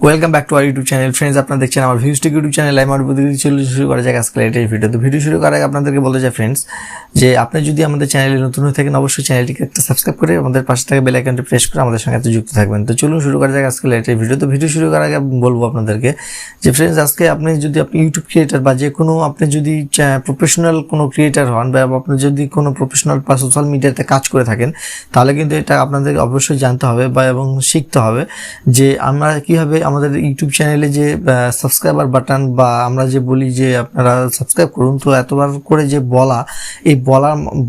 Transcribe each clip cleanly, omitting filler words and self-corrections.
Welcome back to our YouTube channel friends. আপনারা দেখছেন আমার ভিউজ টেক ইউটিউব চ্যানেল। আমার প্রতিদিন শুরু করা যাক আজকে এই ভিডিও। তো ভিডিও শুরু করার আগে আপনাদেরকে বলতে চাই ফ্রেন্ডস, যে আপনি যদি আমাদের চ্যানেলে নতুন হয়ে থাকেন অবশ্যই চ্যানেলটিকে একটা সাবস্ক্রাইব করে আমাদের পাশে থাকা বেল আইকনটি প্রেস করে আমাদের সঙ্গে যুক্ত থাকবেন। তো চলুন শুরু করা যাক আজকে এই ভিডিও। তো ভিডিও শুরু করার আগে বলবো আপনাদেরকে যে ফ্রেন্ডস, আজকে আপনি ইউটিউব ক্রিয়েটার বা যে কোনো আপনি যদি প্রফেশনাল কোনো ক্রিয়েটার হন বা আপনি যদি কোনো প্রফেশনাল বা সোশ্যাল মিডিয়াতে কাজ করে থাকেন, তাহলে কিন্তু এটা আপনাদেরকে অবশ্যই জানতে হবে বা এবং শিখতে হবে যে আমরা কীভাবে আমাদের ইউটিউব চ্যানেলে যে সাবস্ক্রাইবার বাটন বা আমরা যে বলি যে আপনারা সাবস্ক্রাইব করুন, তো এতবার করে যে এই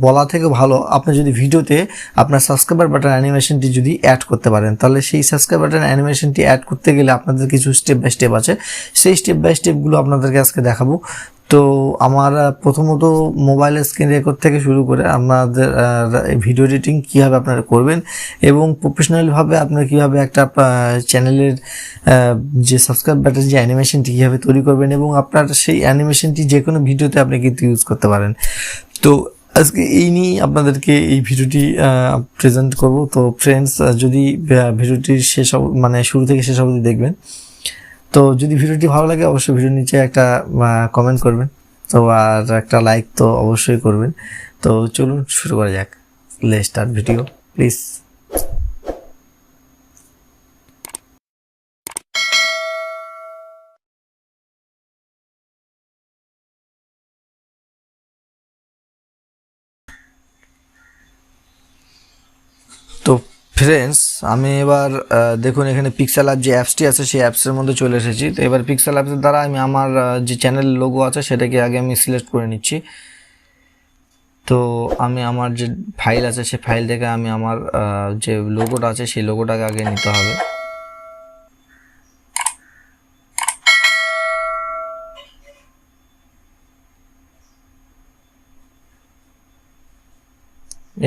বলা থেকে ভালো আপনি যদি ভিডিওতে আপনার সাবস্ক্রাইবার বাটন অ্যানিমেশনটি যদি অ্যাড করতে পারেন, তাহলে সেই সাবস্ক্রাইব বাটন অ্যানিমেশনটি অ্যাড করতে গেলে আপনাদের কিছু স্টেপ বাই স্টেপ আছে। সেই স্টেপ বাই স্টেপগুলো আপনাদেরকে আজকে দেখাবো। তো আমার প্রথমত মোবাইলের স্ক্রিন রেকর্ড থেকে শুরু করে আপনাদের ভিডিও এডিটিং কীভাবে আপনারা করবেন এবং প্রফেশনালভাবে আপনারা কীভাবে একটা চ্যানেলের যে সাবস্ক্রাইব বাটন যে অ্যানিমেশনটি কীভাবে তৈরি করবেন এবং আপনার সেই অ্যানিমেশনটি যে কোনো ভিডিওতে আপনি কিন্তু ইউজ করতে পারেন। তো আজকে এই নিয়ে আপনাদেরকে এই ভিডিওটি প্রেজেন্ট করব। তো ফ্রেন্ডস, যদি ভিডিওটির শুরু থেকে শেষ অবধি দেখবেন। তো যদি ভিডিওটি ভালো লাগে অবশ্যই ভিডিওর নিচে একটা কমেন্ট করবেন, তো আর একটা লাইক তো অবশ্যই করবেন। তো চলুন শুরু করা যাক। Let's start video please. তো ফ্রেন্ডস, আমি এবার দেখুন এখানে পিক্সেল অ্যাপ যে অ্যাপসটি আছে সেই অ্যাপসের মধ্যে চলে এসেছি। তো এবার পিক্সেল অ্যাপসের দ্বারা আমি আমার যে চ্যানেল লোগো আছে সেটাকে আগে আমি সিলেক্ট করে নিচ্ছি। তো আমি আমার যে ফাইল আছে সেই ফাইল থেকে আমি আমার যে লোগোটা আছে সেই লোগোটাকে আগে নিতে হবে।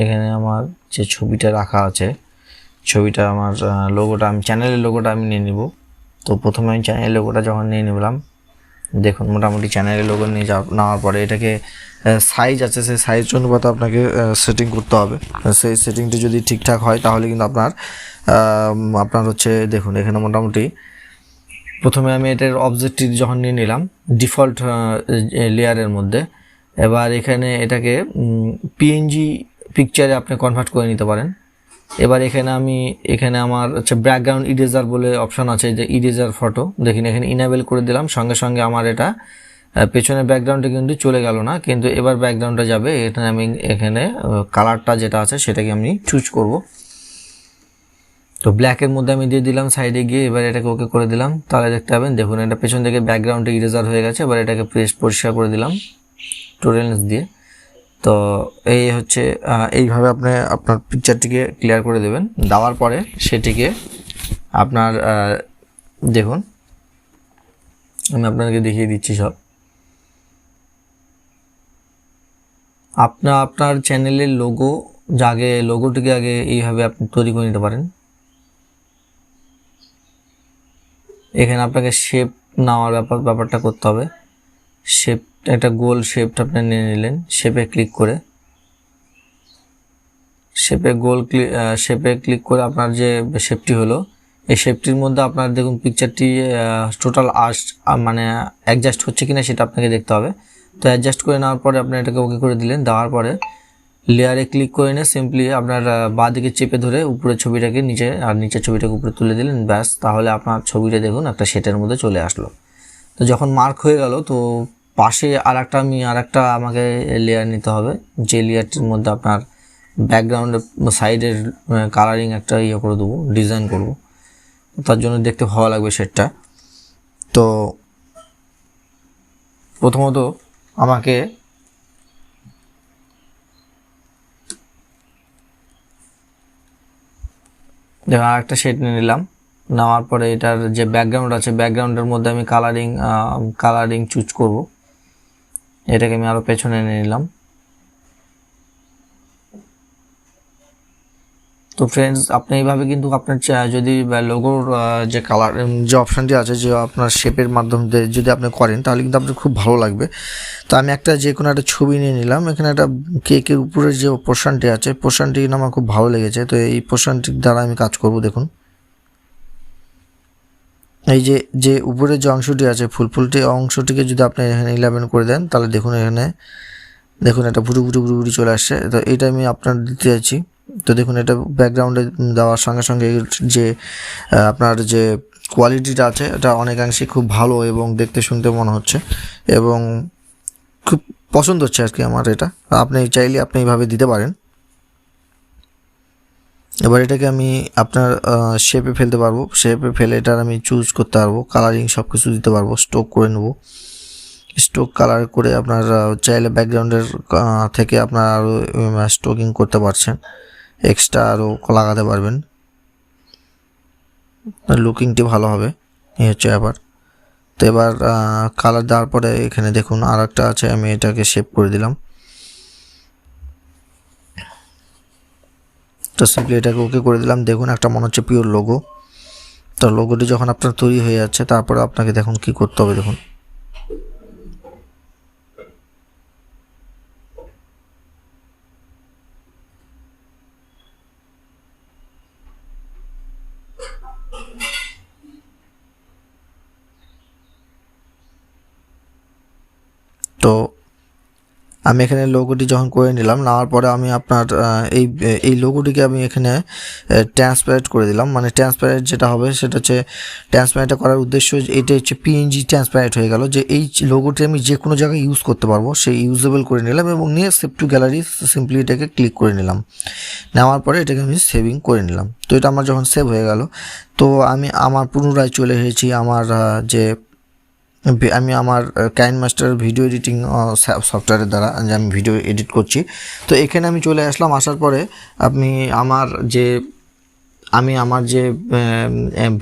এখানে আমার যে ছবিটা রাখা আছে, ছবিটা আমার লোগোটা আমি চ্যানেলের লোগোটা আমি নিয়ে নিব। তো প্রথমে আমি চ্যানেলের লোগোটা যখন নিয়ে নিলাম, দেখুন মোটামুটি চ্যানেলের লোগো নেওয়ার পরে এটাকে সাইজ আছে, সেই সাইজ অনুপাতে আপনাকে সেটিং করতে হবে। সেই সেটিংটি যদি ঠিকঠাক হয় তাহলে কিন্তু আপনার হচ্ছে দেখুন এখানে মোটামুটি প্রথমে আমি এটার অবজেক্টটি যখন নিয়ে নিলাম ডিফল্ট লেয়ারের মধ্যে, এবার এটাকে পিএনজি পিকচারে আপনি কনভার্ট করে নিতে পারেন। এবার এখানে আমার হচ্ছে ব্যাকগ্রাউন্ড ইরেজার বলে অপশন আছে, যে ইরেজার ফটো দেখুন এখানে ইনেবল করে দিলাম। সঙ্গে সঙ্গে আমার এটা পেছনের ব্যাকগ্রাউন্ডে কিন্তু চলে গেল না, কিন্তু এবার ব্যাকগ্রাউন্ডটা যাবে। আমি এখানে কালারটা যেটা আছে সেটাকে আমি চুজ করব। তো ব্ল্যাকের মধ্যে আমি দিয়ে দিলাম সাইডে গিয়ে, এবার এটাকে ওকে করে দিলাম। তাহলে দেখতে পাবেন দেখুন এটা পেছন থেকে ব্যাকগ্রাউন্ডে ইরেজার হয়ে গেছে। এবার এটাকে পরিষ্কার করে দিলাম টোরেন্স দিয়ে। তো এই হচ্ছে এইভাবে আপনি আপনার পিকচারটিকে ক্লিয়ার করে দেবেন। দেওয়ার পরে সেটিকে আপনার দেখুন আমি আপনাকে দেখিয়ে দিচ্ছি সব। আপনার চ্যানেলের লোগোটিকে আগে এইভাবে আপনি তৈরি করে নিতে পারেন। এখানে আপনাকে শেপ নেওয়ার ব্যাপারটা করতে হবে। শেপ একটা গোল শেপটা আপনি নিয়ে নিলেন, শেপে ক্লিক করে শেপে ক্লিক করে আপনার যে শেপটি হলো এই শেপটির মধ্যে আপনার দেখুন পিকচারটি টোটাল অ্যাডজাস্ট হচ্ছে কিনা সেটা আপনাকে দেখতে হবে। তো অ্যাডজাস্ট করে নেওয়ার পরে আপনি এটাকে ওকে করে দিলেন। দেওয়ার পরে লেয়ারে ক্লিক করে নিয়ে সিম্পলি আপনার বাঁ দিকে চেপে ধরে উপরের ছবিটাকে নিচে আর নিচের ছবিটাকে উপরে তুলে দিলেন, ব্যাস। তাহলে আপনার ছবিটা দেখুন একটা সেটের মধ্যে চলে আসলো। তো যখন মার্ক হয়ে গেল, তো পাশে আরেকটা আমাকে লেয়ার নিতে হবে, যে লেয়ারটির মধ্যে আপনার ব্যাকগ্রাউন্ডের সাইডের কালারিং একটা করে দেবো, ডিজাইন করব। তার জন্য দেখতে ভালো লাগবে সেটটা। তো প্রথমত আমাকে আরেকটা শেড নিয়ে নিলাম। নেওয়ার পরে এটার যে ব্যাকগ্রাউন্ড আছে ব্যাকগ্রাউন্ডের মধ্যে আমি কালারিং চুজ করব। এটাকে আমি আরও পেছনে নিয়ে নিলাম। তো ফ্রেন্ডস, আপনি এইভাবে কিন্তু আপনার যদি লোগোর যে কালার যে অপশানটি আছে, যে আপনার শেপের মাধ্যমে যদি আপনি করেন তাহলে কিন্তু আপনার খুব ভালো লাগবে। তো আমি যে কোনো একটা ছবি নিয়ে নিলাম। এখানে একটা কেকের উপরের যে পোর্শনটি আছে, পোর্শনটি কিন্তু আমার খুব ভালো লেগেছে। তো এই পোর্শনটির দ্বারা আমি কাজ করব। দেখুন এই যে যে উপরে যে অংশটি আছে ফুলটি অংশটিকে যদি আপনি এখানে 11 করে দেন তাহলে দেখুন এখানে দেখুন এটা পুরোপুরি চলে আসছে। তো এটা আমি আপনার দিতে যাচ্ছি। তো দেখুন এটা ব্যাকগ্রাউন্ডে দেওয়ার সঙ্গে সঙ্গে যে আপনার যে কোয়ালিটিটা আছে এটা অনেকাংশে খুব ভালো এবং দেখতে শুনতে মনে হচ্ছে এবং খুব পছন্দ হচ্ছে আর কি আমার এটা। আপনি চাইলে আপনি এইভাবে দিতে পারেন। এবার এটাকে আমি আপনার শেপে ফেলতে পারবো, শেপে ফেলে এটার আমি চুজ করতে পারবো, কালারিং সব কিছু দিতে পারবো, স্ট্রোক করে নেব। স্ট্রোক কালার করে আপনার চাইলে ব্যাকগ্রাউন্ডের থেকে আপনার আরও স্ট্রোকিং করতে পারছেন, এক্সট্রা আরও লাগাতে পারবেন, লুকিংটি ভালো হবে। এই হচ্ছে ব্যাপার। তো এবার কালার দেওয়ার পরে এখানে দেখুন আর একটা আছে, আমি এটাকে শেপ করে দিলাম। তো সিম্পলি এটাকে ওকে করে দিলাম। দেখুন একটা মনে হচ্ছে পিওর লোগো। তো লোগোটি যখন আপনার তৈরি হয়ে যাচ্ছে তারপরে আপনাকে দেখুন কি করতে হবে। দেখুন তো আমি এখানে লোগোটি যখন করে নিলাম, নেওয়ার পরে আমি আপনার এই লোগোটিকে আমি এখানে ট্রান্সপারেন্ট করে দিলাম। মানে ট্রান্সপারেন্ট যেটা হবে সেটা হচ্ছে, ট্রান্সপারেন্টটা করার উদ্দেশ্য এটা হচ্ছে পিএনজি ট্রান্সপারেন্ট হয়ে গেল, যে এই লোগোটি আমি যে কোনো জায়গায় ইউজ করতে পারবো, সেই ইউজেবল করে নিলাম এবং নিয়ে সেভ টু গ্যালারি সিম্পলি এটাকে ক্লিক করে নিলাম। নেওয়ার পরে এটাকে আমি সেভিং করে নিলাম। তো এটা আমার যখন সেভ হয়ে গেল, তো আমি আমার পুনরায় চলে এসেছি আমার আমি আমার কাইনমাস্টার ভিডিও এডিটিং সফটওয়্যারের দ্বারা যে আমি ভিডিও এডিট করছি। তো এখানে আমি চলে আসলাম। আসার পরে আমি আমার যে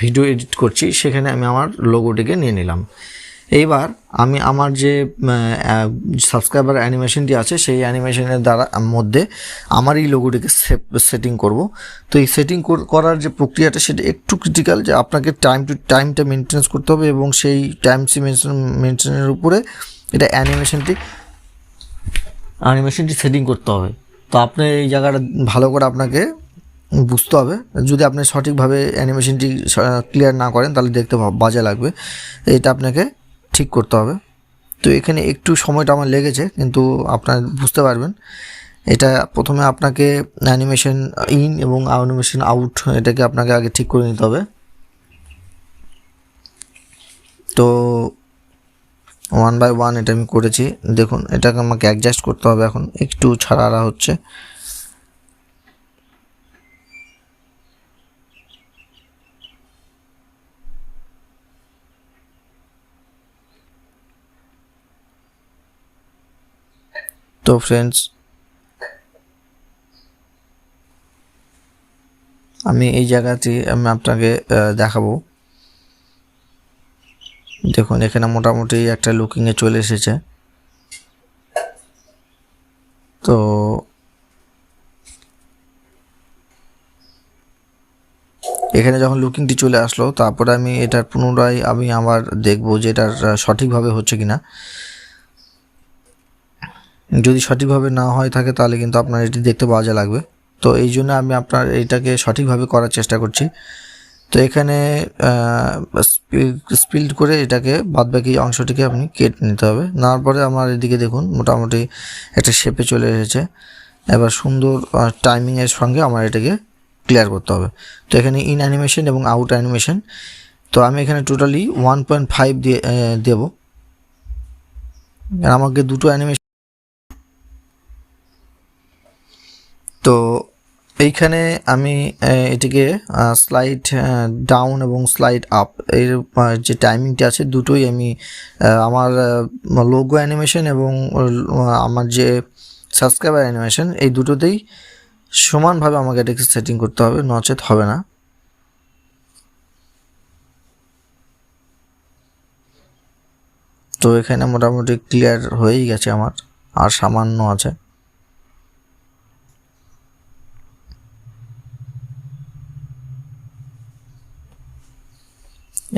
ভিডিও এডিট করছি সেখানে আমি আমার লোগোটিকে নিয়ে নিলাম। এইবার আমি আমার যে সাবস্ক্রাইবার অ্যানিমেশনটি আছে সেই অ্যানিমেশনের দ্বারা মধ্যে আমার এই লোগোটিকে সেটিং করব। তো এই সেটিং করার যে প্রক্রিয়াটা সেটা একটু ক্রিটিক্যাল, যে আপনাকে টাইমটা মেনটেন্স করতে হবে এবং সেই টাইম মেনটেনের উপরে এটা অ্যানিমেশনটি সেটিং করতে হবে। তো আপনি এই জায়গাটা ভালো করে আপনাকে বুঝতে হবে। যদি আপনি সঠিকভাবে অ্যানিমেশনটি ক্লিয়ার না করেন তাহলে দেখতে বাজে লাগবে। এটা আপনাকে ঠিক করতে হবে। তো এখানে একটু সময়টা আমার লেগেছে, কিন্তু আপনারা বুঝতে পারবেন। এটা প্রথমে আপনাকে অ্যানিমেশন ইন এবং অ্যানিমেশন আউট এটাকে আপনাকে আগে ঠিক করে নিতে হবে। তো 1 বাই 1 এটা আমি করেছি। দেখুন এটাকে আমাকে অ্যাডজাস্ট করতে হবে, এখন একটু ছাড়া হচ্ছে। তো ফ্রেন্ডস, আমি এই জায়গাটি আমি আপনাকে দেখাবো। দেখুন এখানে মোটামুটি একটা লুকিংয়ে চলে এসেছে। তো এখানে যখন লুকিংটি চলে আসলো, তারপরে আমি এটার পুনরায় আমি আবার দেখবো যে এটার সঠিকভাবে হচ্ছে কিনা। যদি সঠিকভাবে না হয় থাকে তাহলে কিন্তু আপনার এটি দেখতে বাজে লাগবে। তো এই জন্য আমি আপনার এইটাকে সঠিকভাবে করার চেষ্টা করছি। তো এখানে স্পিল্ড করে এটাকে বাদবাকি অংশটিকে আপনি কেটে নিতে হবে। নেওয়ার পরে আমার এদিকে দেখুন মোটামুটি একটা শেপে চলে এসেছে। এবার সুন্দর টাইমিংয়ের সঙ্গে আমার এটাকে ক্লিয়ার করতে হবে। তো এখানে ইন অ্যানিমেশন এবং আউট অ্যানিমেশন, তো আমি এখানে টোটালি 1.5 দিয়ে দেবো। আমাকে দুটো অ্যানিমেশন। তো এইখানে আমি এটিকে স্লাইড ডাউন এবং স্লাইড আপ এর যে টাইমিংটা আছে দুটোই আমি আমার লোগো অ্যানিমেশন এবং আমার যে সাবস্ক্রাইবার অ্যানিমেশন এই দুটোতেই সমানভাবে আমাকে এটাকে সেটিং করতে হবে, নচেত হবে না। তো এখানে মোটামুটি ক্লিয়ার হয়েই গেছে আমার, আর সামান্য আছে।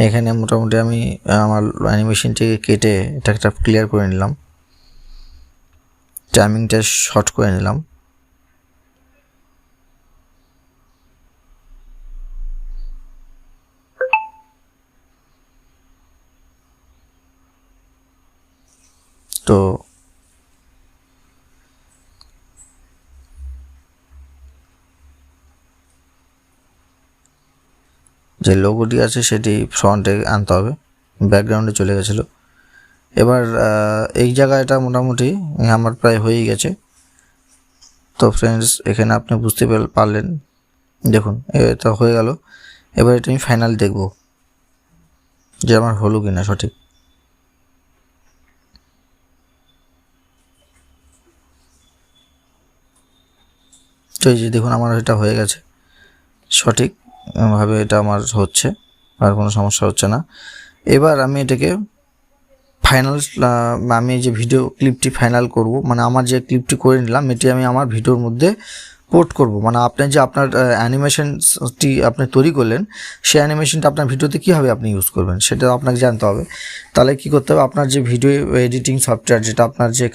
এখানে মোটামুটি আমি আমার অ্যানিমেশনটিকে কেটে এটা একটা ক্লিয়ার করে নিলাম, টাইমিংটা শর্ট করে নিলাম। তো যে লোগোটি আছে সেটি ফ্রন্টে আনতে হবে, ব্যাকগ্রাউন্ডে চলে গেছিলো। এবার এই জায়গাটা মোটামুটি আমার প্রায় হয়েই গেছে। তো ফ্রেন্ডস এখানে আপনি বুঝতে পারলেন, দেখুন এটা হয়ে গেল। এবার এটা আমি ফাইনাল দেখব যে আমার হলো কিনা সঠিক। তো এই যে দেখুন আমার এটা হয়ে গেছে সঠিকভাবে, এটা আমার হচ্ছে, আর কোনো সমস্যা হচ্ছে না। এবার আমি এটাকে ফাইনাল, আমি যে ভিডিও ক্লিপটি ফাইনাল করব, মানে আমার যে ক্লিপটি করে নিলাম এটি আমি আমার ভিডিওর মধ্যে পোর্ট করব। মানে আপনি যে আপনার অ্যানিমেশনটি আপনি তৈরি করলেন, সেই অ্যানিমেশনটা আপনার ভিডিওতে কীভাবে আপনি ইউজ করবেন সেটা আপনাকে জানতে হবে। তাহলে কী করতে হবে, আপনার যে ভিডিও এডিটিং সফটওয়্যার, যেটা আপনার যে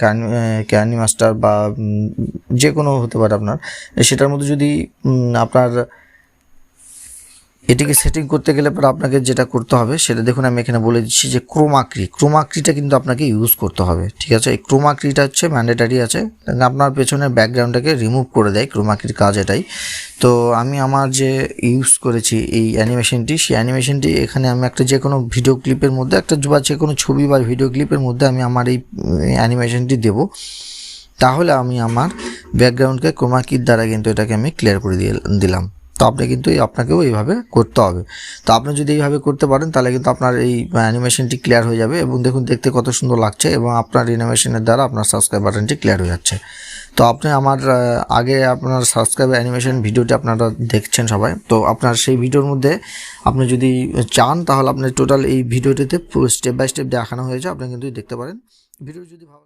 ক্যানি মাস্টার বা যে কোনো হতে পারে আপনার, সেটার মধ্যে যদি আপনার এটিকে সেটিং করতে গেলে পরে আপনাকে যেটা করতে হবে সেটা দেখুন আমি এখানে বলে দিচ্ছি যে ক্রোমাক্রিটা কিন্তু আপনাকে ইউজ করতে হবে, ঠিক আছে। এই ক্রোমাক্রিটা হচ্ছে ম্যান্ডেটারি আছে, আপনার পেছনের ব্যাকগ্রাউন্ডটাকে রিমুভ করে দেয় ক্রোমাক্রির কাজ এটাই। তো আমি আমার যে ইউজ করেছি এই অ্যানিমেশনটি, সেই অ্যানিমেশনটি এখানে আমি একটা যে কোনো ভিডিও ক্লিপের মধ্যে একটা বা যে কোনো ছবি বা ভিডিও ক্লিপের মধ্যে আমি আমার এই অ্যানিমেশনটি দেবো। তাহলে আমি আমার ব্যাকগ্রাউন্ডকে ক্রোমাকির দ্বারা কিন্তু এটাকে আমি ক্লিয়ার করে দিলাম। তো আপনি কিন্তু আপনাকেও এইভাবে করতে হবে। তো আপনি যদি এইভাবে করতে পারেন তাহলে কিন্তু আপনার এই অ্যানিমেশনটি ক্লিয়ার হয়ে যাবে, এবং দেখুন দেখতে কত সুন্দর লাগছে, এবং আপনার অ্যানিমেশনের দ্বারা আপনার সাবস্ক্রাইব বাটনটি ক্লিয়ার হয়ে যাচ্ছে। তো আপনি আমার আগে আপনার সাবস্ক্রাইব অ্যানিমেশন ভিডিওটি আপনারা দেখছেন সবাই, তো আপনার সেই ভিডিওর মধ্যে আপনি যদি চান তাহলে আপনি টোটাল এই ভিডিওটিতে স্টেপ বাই স্টেপ দেখানো হয়েছে, আপনি কিন্তু দেখতে পারেন। ভিডিও যদি ভালো